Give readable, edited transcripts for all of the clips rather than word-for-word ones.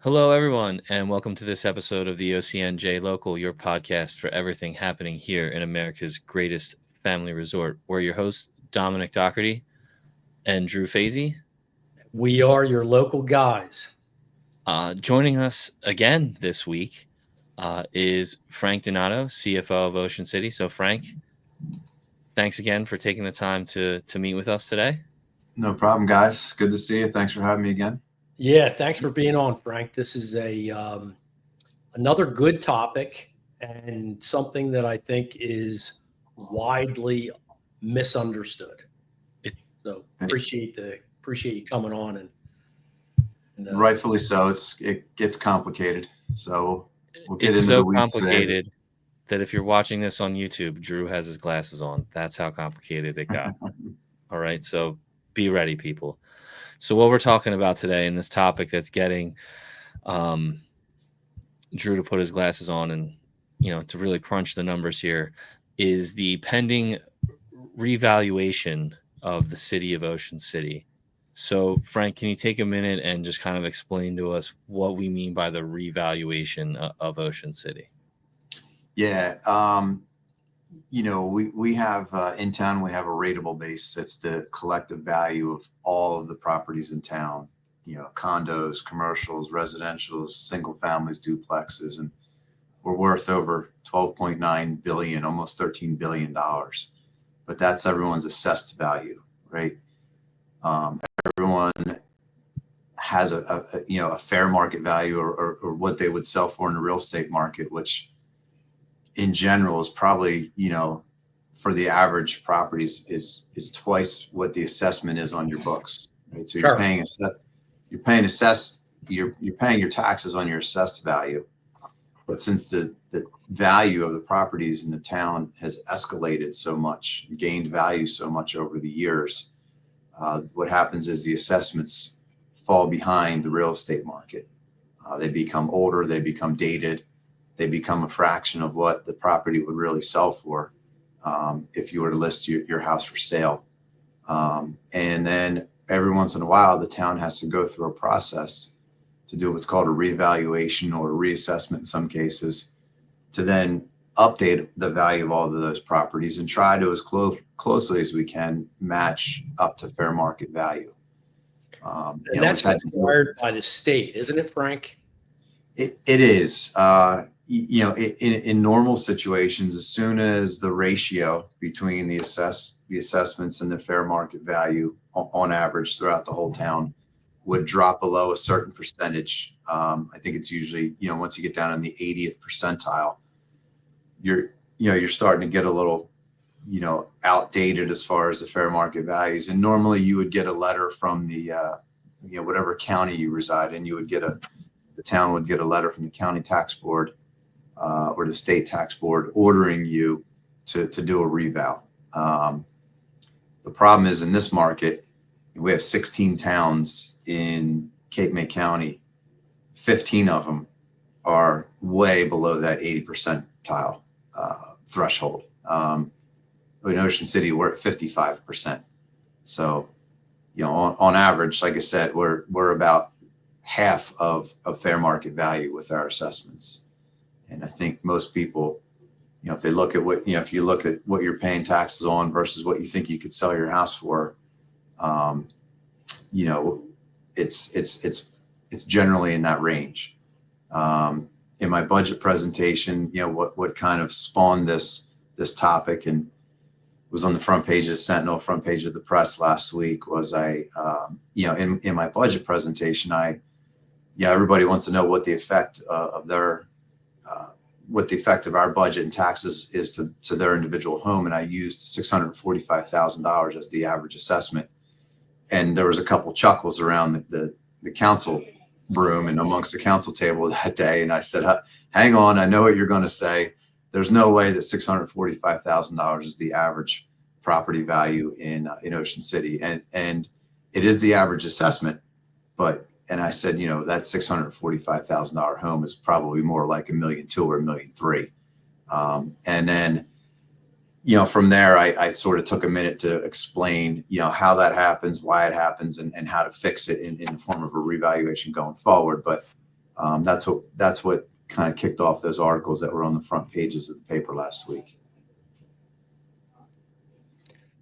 Hello, everyone, and welcome to this episode of the OCNJ Local, your podcast for everything happening here in America's greatest family resort. We're your hosts, Dominic Doherty and Drew Fazy. We are your local guys. Joining us again this week is Frank Donato, CFO of Ocean City. So, Frank, thanks again for taking the time to meet with us today. No problem, guys. Good to see you. Thanks for having me again. Yeah, thanks for being on, Frank. This is another good topic and something that I think is widely misunderstood. So appreciate you coming on and rightfully so. It gets complicated. So we'll get into so the weeds complicated today. That if you're watching this on YouTube, Drew has his glasses on. That's how complicated it got. All right, so be ready, people. So what we're talking about today in this topic that's getting Drew to put his glasses on and, to really crunch the numbers here is the pending revaluation of the city of Ocean City. So, Frank, can you take a minute and just kind of explain to us what we mean by the revaluation of Ocean City? Yeah. We have in town, we have a rateable base. It's the collective value of all of the properties in town, condos, commercials, residentials, single families, duplexes, and we're worth over 12.9 billion, almost $13 billion. But that's everyone's assessed value, right? Everyone has a fair market value or what they would sell for in the real estate market, which in general is probably, for the average properties is twice what the assessment is on your books, right? So Sure. you're paying your taxes on your assessed value. But since the value of the properties in the town has escalated so much, gained value so much over the years, what happens is the assessments fall behind the real estate market. They become older, they become dated, they become a fraction of what the property would really sell for if you were to list your house for sale. And then every once in a while, the town has to go through a process to do what's called a revaluation or a reassessment in some cases, to then update the value of all of those properties and try to, as closely as we can, match up to fair market value. And that's required by the state, isn't it, Frank? It is. In normal situations, as soon as the ratio between the assessments and the fair market value on average throughout the whole town would drop below a certain percentage. I think it's usually, once you get down in the 80th percentile, you're starting to get a little, outdated as far as the fair market values. And normally you would get a letter from the, whatever county you reside in, the town would get a letter from the county tax board or the state tax board ordering you to do a reval. The problem is in this market, we have 16 towns in Cape May County. 15 of them are way below that 80 percentile threshold. In Ocean City, we're at 55%. So, on average, like I said, we're about half of fair market value with our assessments. And I think most people, if they look at if you look at what you're paying taxes on versus what you think you could sell your house for, it's generally in that range. In my budget presentation, what kind of spawned this topic and was on the front page of Sentinel, front page of the press last week was in my budget presentation, everybody wants to know what the effect of our budget and taxes is to their individual home. And I used $645,000 as the average assessment. And there was a couple chuckles around the council room and amongst the council table that day. And I said, hang on, I know what you're going to say. There's no way that $645,000 is the average property value in Ocean City. And it is the average assessment. And I said, that $645,000 home is probably more like $1.2 million or $1.3 million. And then, from there, I sort of took a minute to explain, how that happens, why it happens, and how to fix it in the form of a revaluation going forward. But That's what kind of kicked off those articles that were on the front pages of the paper last week.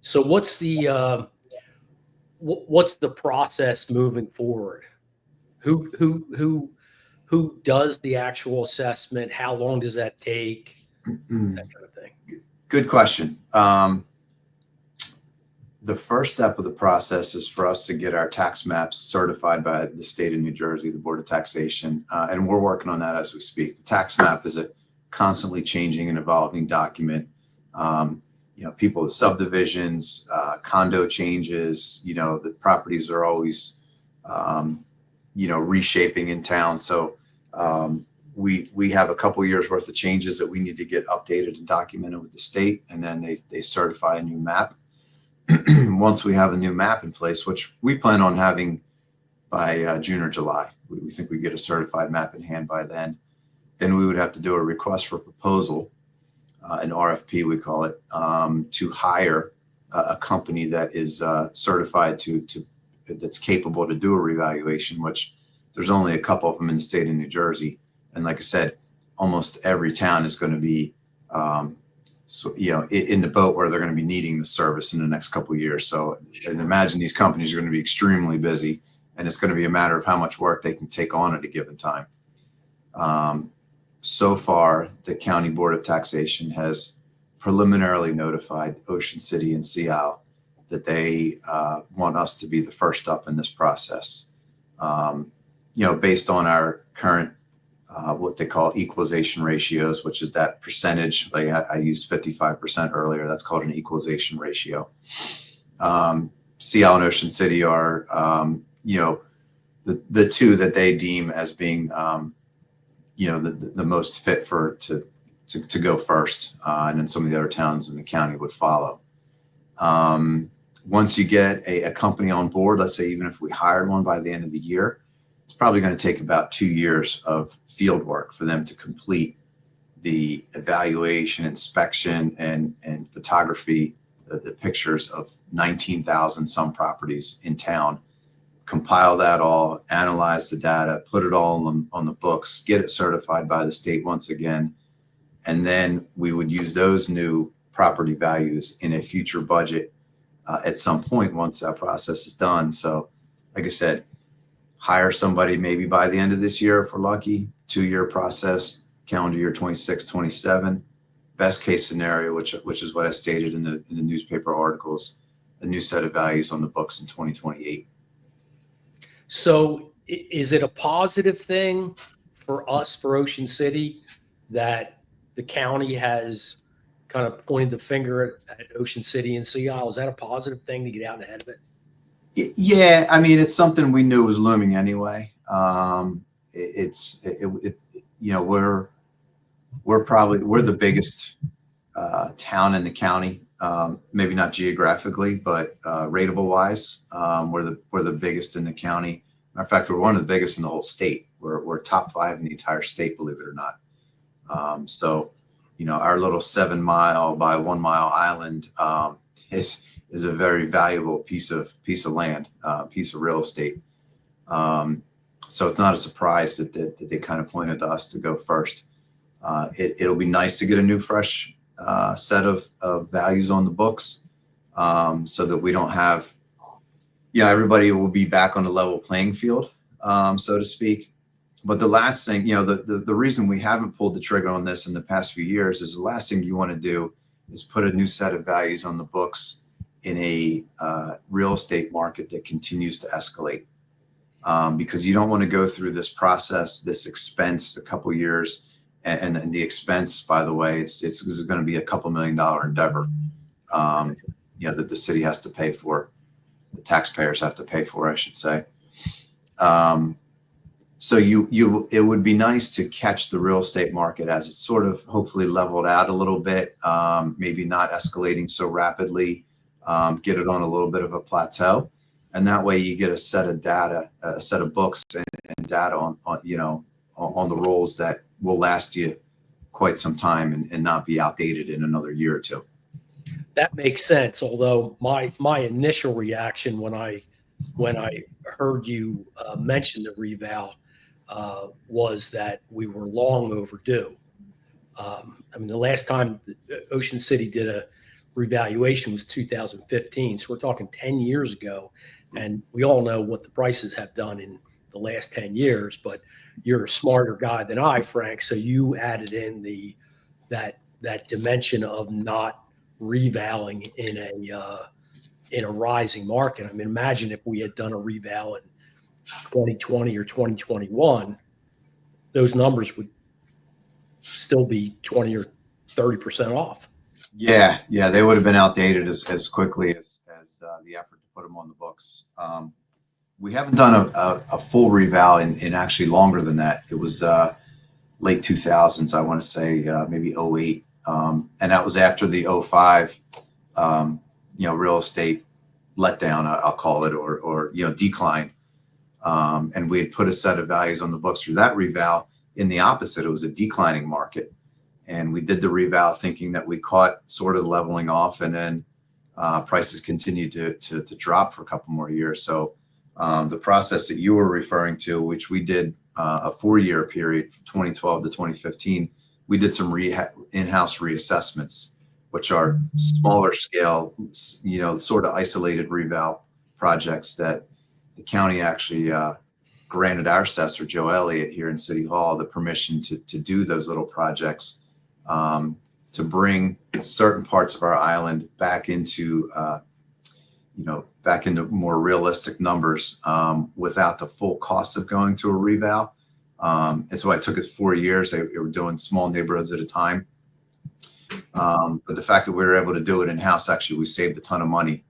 So what's the process moving forward? Who does the actual assessment? How long does that take? That kind of thing. Good question. The first step of the process is for us to get our tax maps certified by the state of New Jersey, the Board of Taxation, and we're working on that as we speak. The tax map is a constantly changing and evolving document. People with subdivisions, condo changes, the properties are always, reshaping in town. So we have a couple years worth of changes that we need to get updated and documented with the state, and then they certify a new map. Once we have a new map in place, which we plan on having by June or July, we think we get a certified map in hand by then we would have to do a request for proposal, an RFP we call it, to hire a company that is certified that's capable to do a revaluation, which there's only a couple of them in the state of New Jersey. And like I said, almost every town is going to be in the boat where they're going to be needing the service in the next couple of years. So and imagine these companies are going to be extremely busy, and it's going to be a matter of how much work they can take on at a given time. So far, the County Board of Taxation has preliminarily notified Ocean City and Sea Isle that they want us to be the first up in this process. Based on our current what they call equalization ratios, which is that percentage. Like I used 55% earlier. That's called an equalization ratio. Sea Isle and Ocean City are, the two that they deem as being, the most fit to go first, and then some of the other towns in the county would follow. Once you get a company on board, let's say even if we hired one by the end of the year, it's probably going to take about 2 years of field work for them to complete the evaluation, inspection, and photography, the pictures of 19,000 some properties in town, compile that all, analyze the data, put it all on the books, get it certified by the state once again, and then we would use those new property values in a future budget at some point once that process is done. So, like I said, hire somebody maybe by the end of this year if we're lucky, 2-year process, calendar year 26, 27. Best case scenario, which is what I stated in the newspaper articles, a new set of values on the books in 2028. So is it a positive thing for us, for Ocean City, that the county has kind of pointed the finger at Ocean City and Sea Isle? Is that a positive thing to get out ahead of it? Yeah, I mean, it's something we knew was looming anyway. We're the biggest town in the county, maybe not geographically, but rateable wise, we're the biggest in the county. Matter of fact, we're one of the biggest in the whole state. We're top 5 in the entire state, believe it or not. So, our little 7-mile by 1-mile island is a very valuable piece of land, piece of real estate. So it's not a surprise that they kind of pointed to us to go first. It'll be nice to get a new, fresh set of values on the books, so that we don't have, everybody will be back on a level playing field, so to speak. But the last thing, the reason we haven't pulled the trigger on this in the past few years is the last thing you want to do is put a new set of values on the books in a real estate market that continues to escalate, because you don't want to go through this process, this expense, a couple years, and the expense, by the way, it's going to be a $2 million endeavor, that the city has to pay for, the taxpayers have to pay for, I should say. So it would be nice to catch the real estate market as it's sort of hopefully leveled out a little bit, maybe not escalating so rapidly, get it on a little bit of a plateau. And that way you get a set of data, a set of books and data on the rolls that will last you quite some time and not be outdated in another year or two. That makes sense. Although my initial reaction when I heard you mention the reval was that we were long overdue. I mean, the last time Ocean City did a revaluation was 2015. So we're talking 10 years ago. And we all know what the prices have done in the last 10 years, but you're a smarter guy than I, Frank. So you added in that dimension of not revaling in a rising market. I mean, imagine if we had done a reval in 2020 or 2021, those numbers would still be 20 or 30% off. Yeah, yeah, they would have been outdated as quickly as the effort to put them on the books. We haven't done a full reval in actually longer than that. It was late 2000s, I want to say, maybe '08. And that was after the '05, real estate letdown, I'll call it, or decline. And we had put a set of values on the books through that reval. In the opposite, it was a declining market. And we did the reval thinking that we caught sort of leveling off, and then prices continued to drop for a couple more years. So the process that you were referring to, which we did a 4-year period, 2012 to 2015, we did some in-house reassessments, which are smaller scale, sort of isolated reval projects that the county actually granted our assessor, Joe Elliott, here in City Hall, the permission to do those little projects, to bring certain parts of our island back into more realistic numbers, without the full cost of going to a reval. And so I took it 4 years. They were doing small neighborhoods at a time. But the fact that we were able to do it in-house, actually, we saved a ton of money.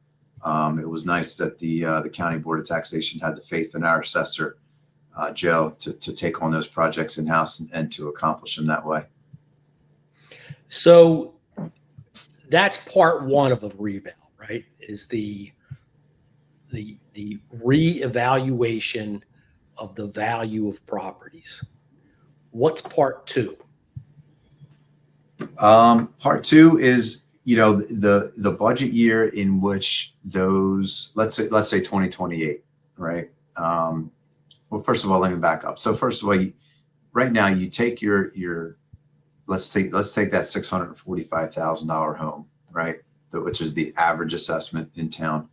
It was nice that the County Board of Taxation had the faith in our assessor, Joe, to take on those projects in-house and to accomplish them that way. So that's part one of a reval, right? Is the reevaluation of the value of properties. What's part two? Part two is, the budget year in which those, let's say 2028, right? Well, first of all, let me back up. So first of all, right now you take your let's take that $645,000 home, right? Which is the average assessment in town,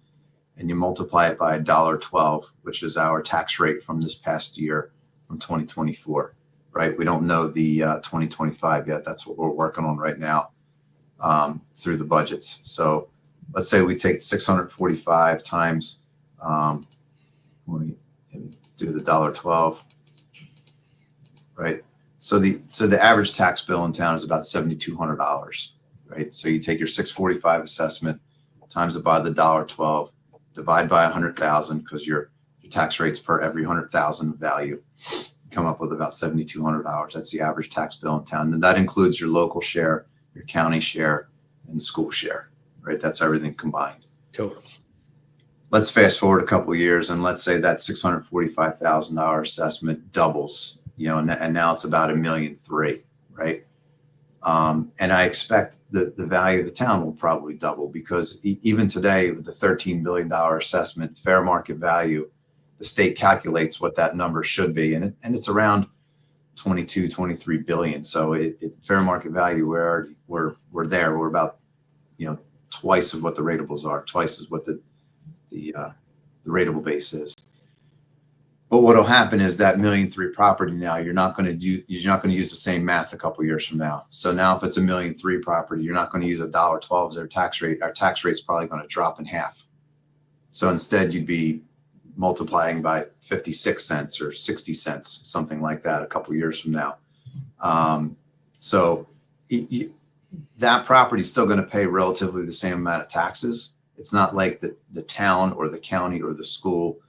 and you multiply it by $1.12, which is our tax rate from this past year, from 2024, right? We don't know the 2025 yet. That's what we're working on right now, through the budgets. So let's say we take 645 times, we do the $1.12, right? So the average tax bill in town is about $7,200, right? So you take your 645 assessment, times it by the $1.12, divide by 100,000, because your tax rates per every 100,000 value, come up with about $7,200. That's the average tax bill in town, and that includes your local share, your county share, and the school share, right? That's everything combined. Total. Let's fast forward a couple of years, and let's say that $645,000 assessment doubles. And now it's about $1.3 million, right? And I expect the value of the town will probably double, because even today, with the $13 billion assessment, fair market value, the state calculates what that number should be, and it's around 22, 23 billion. So fair market value, we're there. We're about twice of what the ratables are, twice as what the rateable base is. But what'll happen is that $1.3 million property, now you're not going to use the same math a couple years from now. So now if it's $1.3 million property, you're not going to use $1.12 as their tax rate. Our tax rate's probably going to drop in half. So instead, you'd be multiplying by 56 cents or 60 cents, something like that, a couple years from now. That property is still going to pay relatively the same amount of taxes. It's not like the town or the county or the school,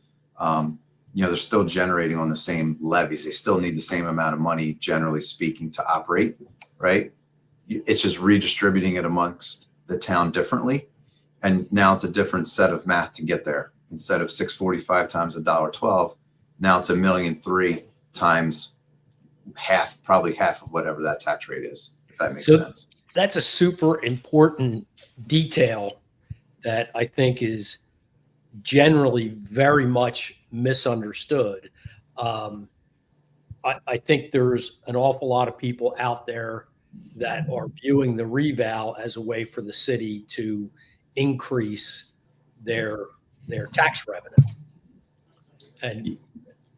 they're still generating on the same levies. They still need the same amount of money, generally speaking, to operate, right? It's just redistributing it amongst the town differently. And now it's a different set of math to get there. Instead of 645 times $1.12, now it's $1.3 million times probably half of whatever that tax rate is, if that makes sense. That's a super important detail that I think is generally very much misunderstood. I think there's an awful lot of people out there that are viewing the reval as a way for the city to increase their tax revenue. And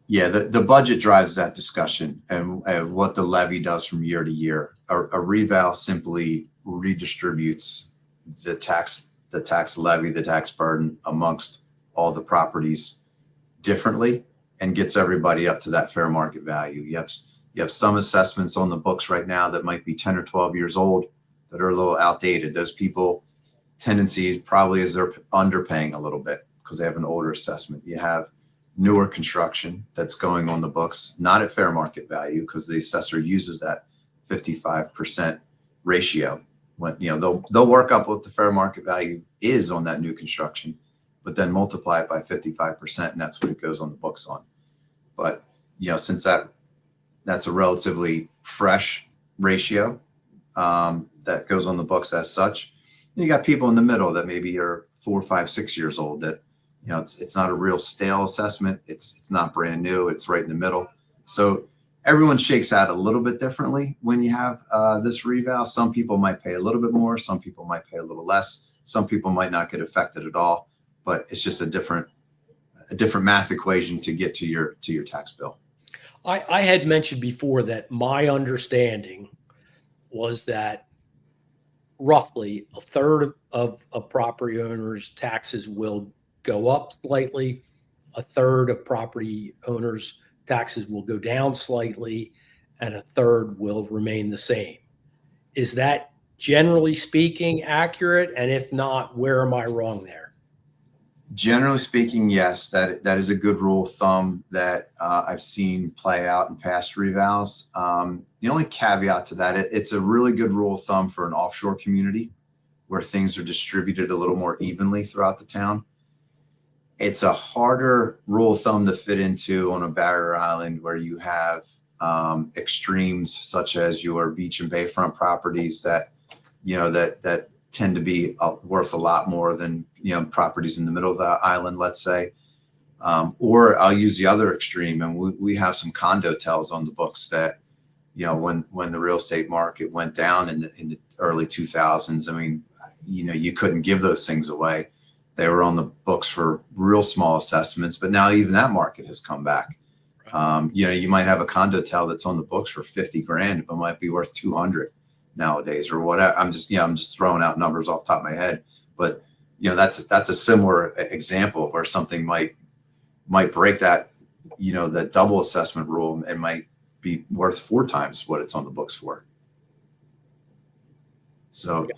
Yeah, the budget drives that discussion and what the levy does from year to year. A reval simply redistributes the tax levy, the tax burden amongst all the properties differently and gets everybody up to that fair market value. You have some assessments on the books right now that might be 10 or 12 years old that are a little outdated. Those people tendency probably is they're underpaying a little bit because they have an older assessment. You have newer construction that's going on the books, not at fair market value because the assessor uses that 55% ratio. When they'll work up what the fair market value is on that new construction, but then multiply it by 55%, and that's what it goes on the books on. But since that's a relatively fresh ratio that goes on the books as such, you got people in the middle that maybe are 4, 5, 6 years old that it's not a real stale assessment. It's not brand new. It's right in the middle. So everyone shakes out a little bit differently when you have this reval. Some people might pay a little bit more. Some people might pay a little less. Some people might not get affected at all. But it's just a different math equation to get to your tax bill. I had mentioned before that my understanding was that roughly a third of property owners' taxes will go up slightly, a third of property owners' taxes will go down slightly, and a third will remain the same. Is that generally speaking accurate? And if not, where am I wrong there? Generally speaking, yes, that is a good rule of thumb that I've seen play out in past revals. The only caveat to that, it's a really good rule of thumb for an offshore community where things are distributed a little more evenly throughout the town. It's a harder rule of thumb to fit into on a barrier island where you have extremes such as your beach and bayfront properties that that tend to be worth a lot more than properties in the middle of the island, let's say. Or I'll use the other extreme, and we have some condo tells on the books that when the real estate market went down in the early 2000s, I mean, you couldn't give those things away. They were on the books for real small assessments, but now even that market has come back. You might have a condo tell that's on the books for 50 grand, but might be worth 200 nowadays or whatever. I'm just throwing out numbers off the top of my head, but that's a similar example where something might break that that double assessment rule and might be worth 4 times what it's on the books for. So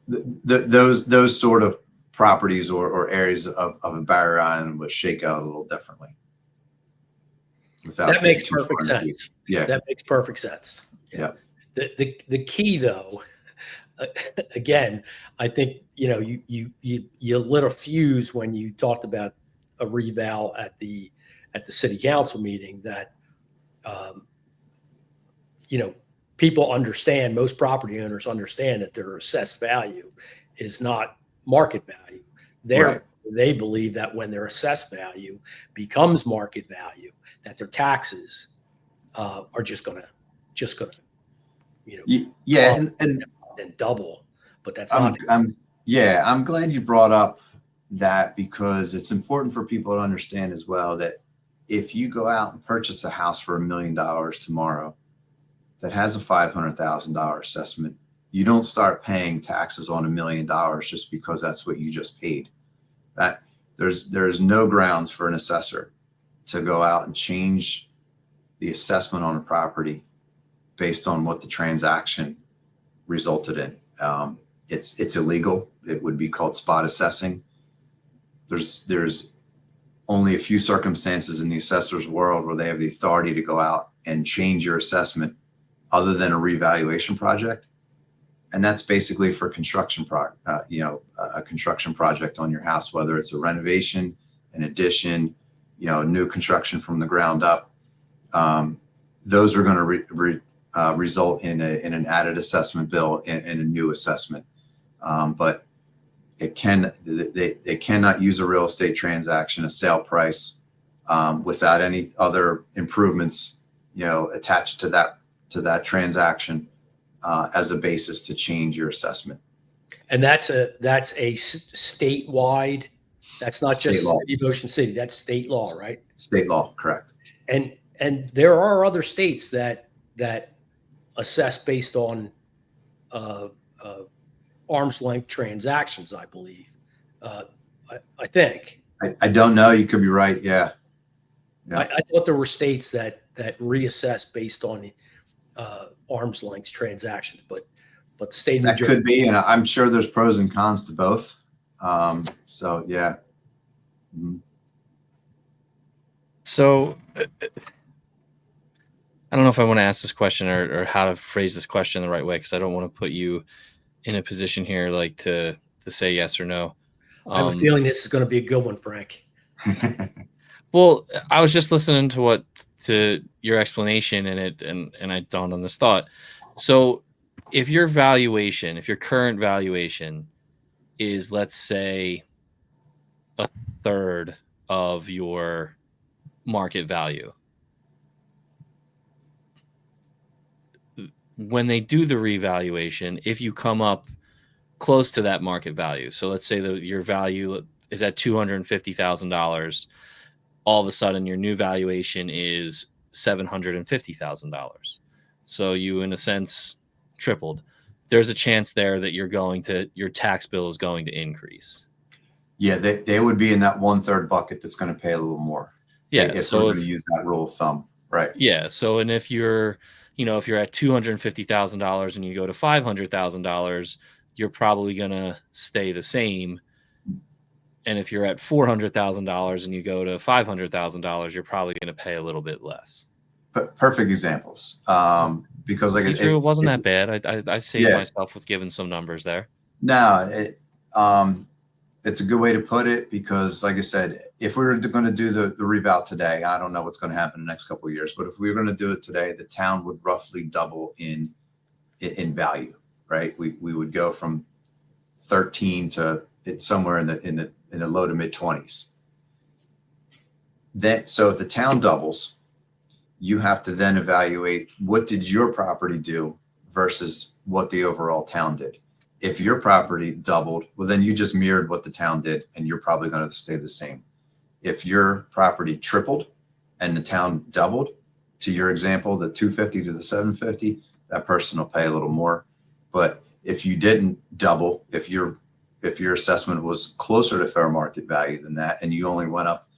those sort of properties or areas of a barrier island would shake out a little differently. That makes perfect sense. Yeah, that makes perfect sense. Yeah. The key though, again, I think you lit a fuse when you talked about a reval at the city council meeting that people understand, most property owners understand that their assessed value is not market value. Right. They believe that when their assessed value becomes market value, that their taxes are just gonna and double. But that's not. I'm glad you brought up that because it's important for people to understand as well that if you go out and purchase a house for $1 million tomorrow that has a $500,000 assessment, you don't start paying taxes on $1 million just because that's what you just paid. That there's no grounds for an assessor to go out and change the assessment on a property based on what the transaction resulted in. It's illegal. It would be called spot assessing. There's only a few circumstances in the assessor's world where they have the authority to go out and change your assessment other than a revaluation project. And that's basically for construction a construction project on your house, whether it's a renovation, an addition, new construction from the ground up. Those are going to result in an added assessment bill and a new assessment. But they cannot use a real estate transaction, a sale price, without any other improvements, attached to that transaction as a basis to change your assessment. And that's a statewide. That's not State just the law. city of Ocean City. That's state law, right? State law, correct. And there are other states that assess based on uh, arm's length transactions, I believe. I think. I don't know. You could be right. Yeah. I thought there were states that reassess based on arm's length transactions, but the state of New That Jersey could be, and I'm sure there's pros and cons to both. So yeah. Mhm. So I don't know if I want to ask this question or how to phrase this question the right way, because I don't want to put you in a position here like to say yes or no. I have a feeling this is going to be a good one, Frank. Well, I was just listening to your explanation and I dawned on this thought. So if your current valuation is, let's say, a third of your market value, when they do the revaluation, if you come up close to that market value, so let's say that your value is at $250,000, all of a sudden your new valuation is $750,000. So you, in a sense, tripled. There's a chance there that your tax bill is going to increase. Yeah, they would be in that 1/3 bucket that's going to pay a little more. Yeah. If we're going to use that rule of thumb, right? Yeah. So, and if you're at $250,000 and you go to $500,000, you're probably going to stay the same. And if you're at $400,000 and you go to $500,000, you're probably going to pay a little bit less. But perfect examples. Because like it wasn't that bad. I saved myself with giving some numbers there. No, it's a good way to put it, because like I said, if we were going to do the reval today, I don't know what's going to happen in the next couple of years, but if we were going to do it today, the town would roughly double in value, right? We would go from 13 to it's somewhere in the low to mid 20s. So if the town doubles, you have to then evaluate what did your property do versus what the overall town did. If your property doubled, well, then you just mirrored what the town did, and you're probably going to stay the same. If your property tripled and the town doubled, to your example, the 250 to the 750, that person will pay a little more. But if you didn't double, if your assessment was closer to fair market value than that, and you only went up,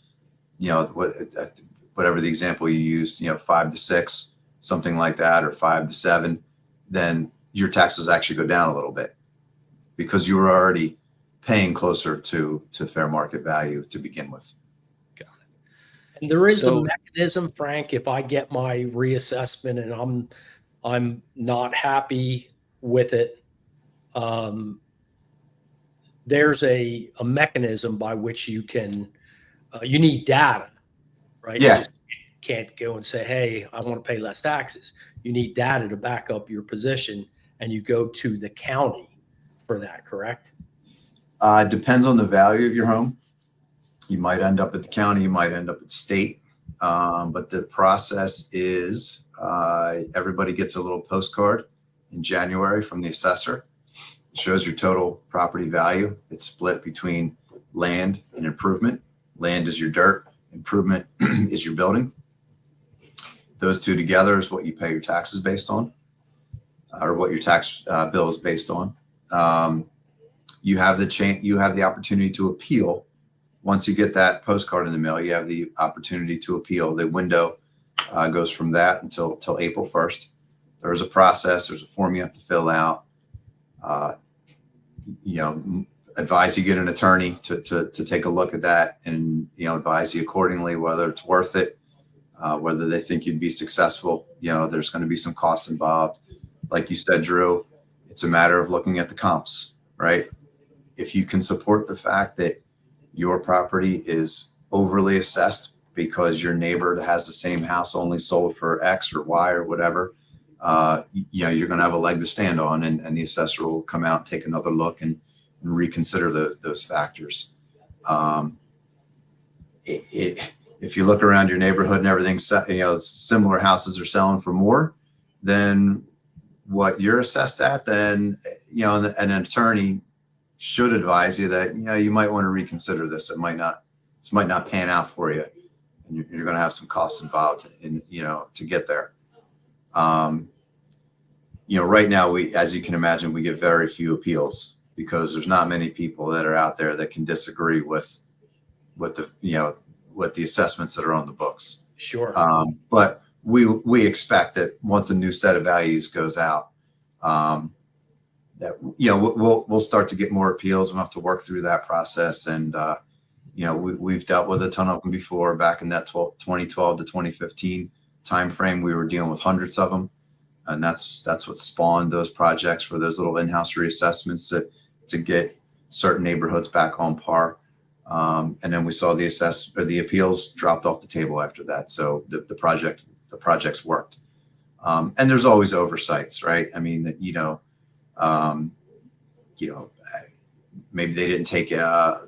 whatever the example you used, 5 to 6, something like that, or 5 to 7, then your taxes actually go down a little bit, because you were already paying closer to fair market value to begin with. Got it. And there is a mechanism, Frank, if I get my reassessment and I'm not happy with it, there's a mechanism by which you can, you need data, right? Yeah. You just can't go and say, hey, I want to pay less taxes. You need data to back up your position, and you go to the county for that, correct? Depends on the value of your home. You might end up at the county, you might end up at state. But the process is everybody gets a little postcard in January from the assessor. It shows your total property value. It's split between land and improvement. Land is your dirt, improvement is your building. Those two together is what you pay your taxes based on, or what your tax bill is based on. You have the opportunity to appeal. Once you get that postcard in the mail, you have the opportunity to appeal. The window goes from that until April 1st. There's a process. There's a form you have to fill out. Advise you get an attorney to take a look at that, and advise you accordingly whether it's worth it, whether they think you'd be successful. There's going to be some costs involved. Like you said, Drew, it's a matter of looking at the comps, right? If you can support the fact that your property is overly assessed because your neighbor that has the same house only sold for X or Y or whatever, you're going to have a leg to stand on, and the assessor will come out, take another look, and reconsider those factors. It if you look around your neighborhood and everything's, similar houses are selling for more than what you're assessed at, then, an attorney should advise you that, you might want to reconsider this. This might not pan out for you. And you're going to have some costs involved to get there. Right now, as you can imagine, we get very few appeals because there's not many people that are out there that can disagree with the assessments that are on the books. Sure. But we expect that once a new set of values goes out, that we'll start to get more appeals. We'll have to work through that process, and we've dealt with a ton of them before. Back in that 2012 to 2015 timeframe, we were dealing with hundreds of them, and that's what spawned those projects for those little in-house reassessments to get certain neighborhoods back on par. And then we saw the appeals dropped off the table after that. So the projects worked. And there's always oversights, right? I mean, maybe they didn't take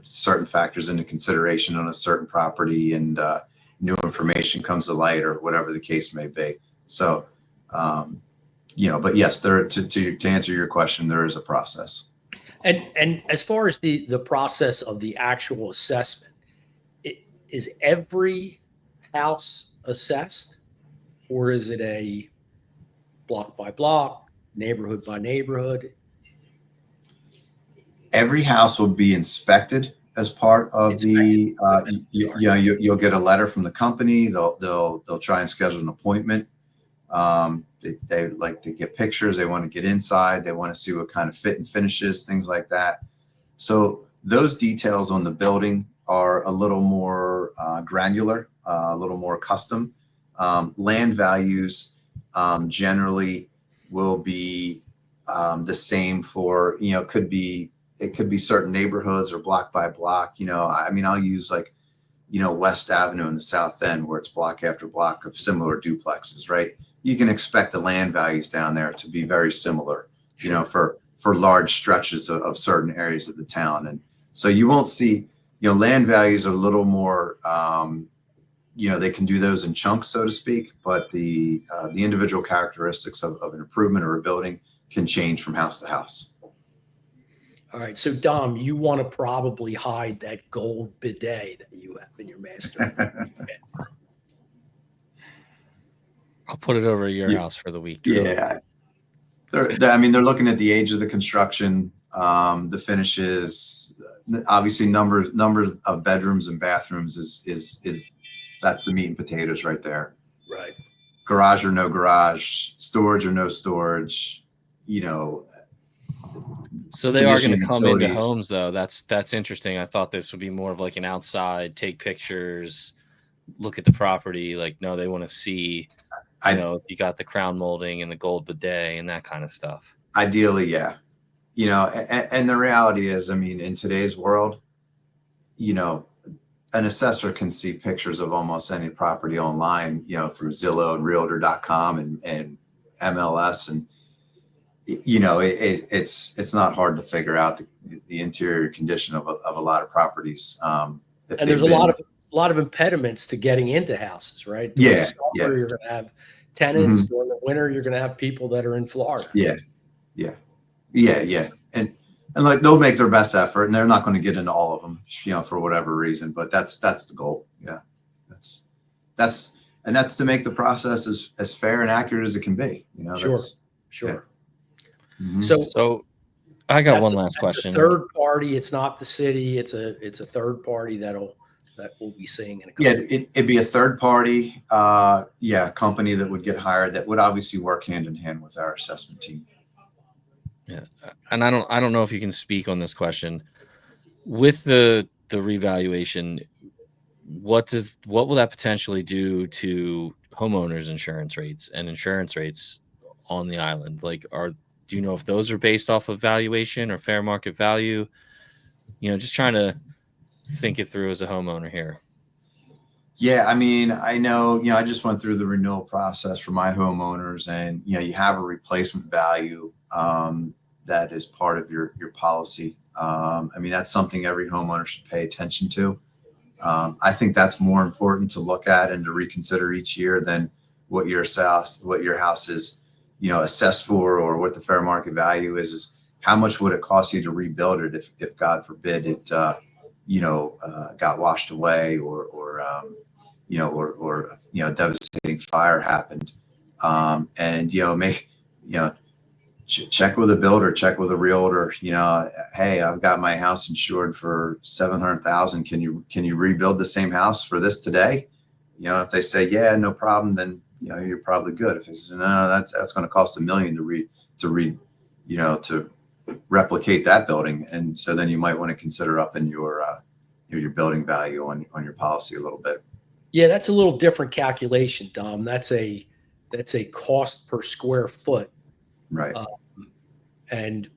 certain factors into consideration on a certain property, and new information comes to light, or whatever the case may be. So, but yes, to answer your question, there is a process. And as far as the process of the actual assessment, is every house assessed, or is it a block by block, neighborhood by neighborhood? Every house will be inspected as part of you'll get a letter from the company. They'll try and schedule an appointment. They like to get pictures. They want to get inside. They want to see what kind of fit and finishes, things like that. So those details on the building are a little more granular, a little more custom. Land values generally will be the same for, it could be certain neighborhoods or block by block. I'll use West Avenue in the South End, where it's block after block of similar duplexes, right? You can expect the land values down there to be very similar, for large stretches of certain areas of the town. And so you won't see, land values are a little more, they can do those in chunks, so to speak, but the individual characteristics of an improvement or a building can change from house to house. All right. So Dom, you want to probably hide that gold bidet that you have in your master bedroom. I'll put it over at your house for the week. Yeah. They're looking at the age of the construction, the finishes, obviously number of bedrooms and bathrooms is that's the meat and potatoes right there. Right. Garage or no garage, storage or no storage, So they are going to come into homes, though. That's interesting. I thought this would be more of like an outside, take pictures, look at the property. Like, no, they want to see, if you got the crown molding and the gold bidet and that kind of stuff. Ideally, yeah. And the reality is, in today's world, an assessor can see pictures of almost any property online, through Zillow and Realtor.com and MLS, and it's not hard to figure out the interior condition of a lot of properties. And there's a lot of impediments to getting into houses, right? During the summer, you're going to have tenants. Mm-hmm. During the winter, you're going to have people that are in Florida. Yeah. And like, they'll make their best effort, and they're not going to get into all of them, for whatever reason. But that's the goal. Yeah, that's to make the process as fair and accurate as it can be. Sure. Yeah. Mm-hmm. So I got one last question. Third party. It's not the city. It's a third party that we'll be seeing in a couple. Yeah, it'd be a third party. Company that would get hired that would obviously work hand in hand with our assessment team. Yeah, and I don't know if you can speak on this question. With the revaluation, what will that potentially do to homeowners' insurance rates and insurance rates on the island? Like, do you know if those are based off of valuation or fair market value? Just trying to think it through as a homeowner here. Yeah, I know, I just went through the renewal process for my homeowners, and, you have a replacement value that is part of your policy. That's something every homeowner should pay attention to. I think that's more important to look at and to reconsider each year than what your house is, assessed for, or what the fair market value is how much would it cost you to rebuild it if God forbid it, got washed away, or devastating fire happened. Check with a builder, check with a realtor. Hey, I've got my house insured for 700,000. Can you rebuild the same house for this today? If they say yeah, no problem, then you're probably good. If they say no, that's going to cost $1 million to replicate that building, and so then you might want to consider upping your building value on your policy a little bit. Yeah, that's a little different calculation, Dom. That's a cost per square foot. Right. And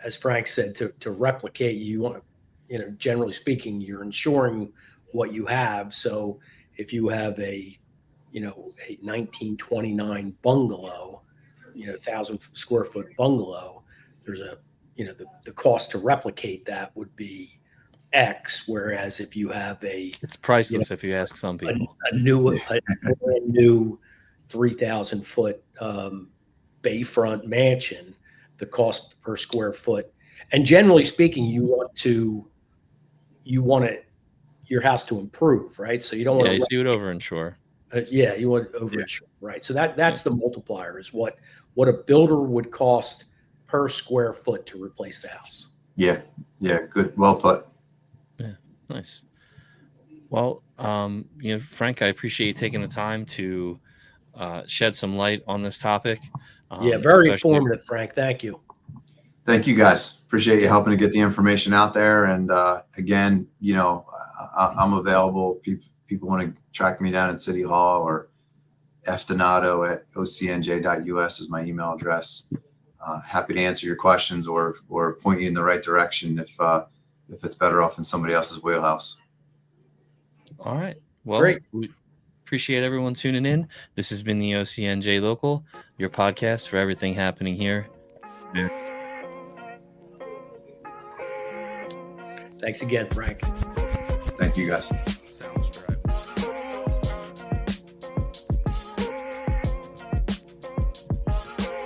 as Frank said, to replicate, you want to, generally speaking, you're insuring what you have. So if you have a 1929 bungalow, 1,000 square foot bungalow, there's the cost to replicate that would be X. Whereas if you have it's priceless if you ask some people. a brand new 3,000 foot bayfront mansion, the cost per square foot, and generally speaking, you want your house to improve, right? So you don't want to. So you would overinsure. You want to overinsure, right? So that's the multiplier, is what a builder would cost per square foot to replace the house. Yeah. Good. Well put. Yeah. Nice. Well, Frank, I appreciate you taking the time to shed some light on this topic. Very informative, Frank. Thank you. Thank you, guys. Appreciate you helping to get the information out there. And again, I'm available. People want to track me down at City Hall, or fdonato@ocnj.us is my email address. Happy to answer your questions or point you in the right direction if it's better off in somebody else's wheelhouse. All right. Well, great. We appreciate everyone tuning in. This has been the OCNJ Local, your podcast for everything happening here. Yeah. Thanks again, Frank. Thank you, guys.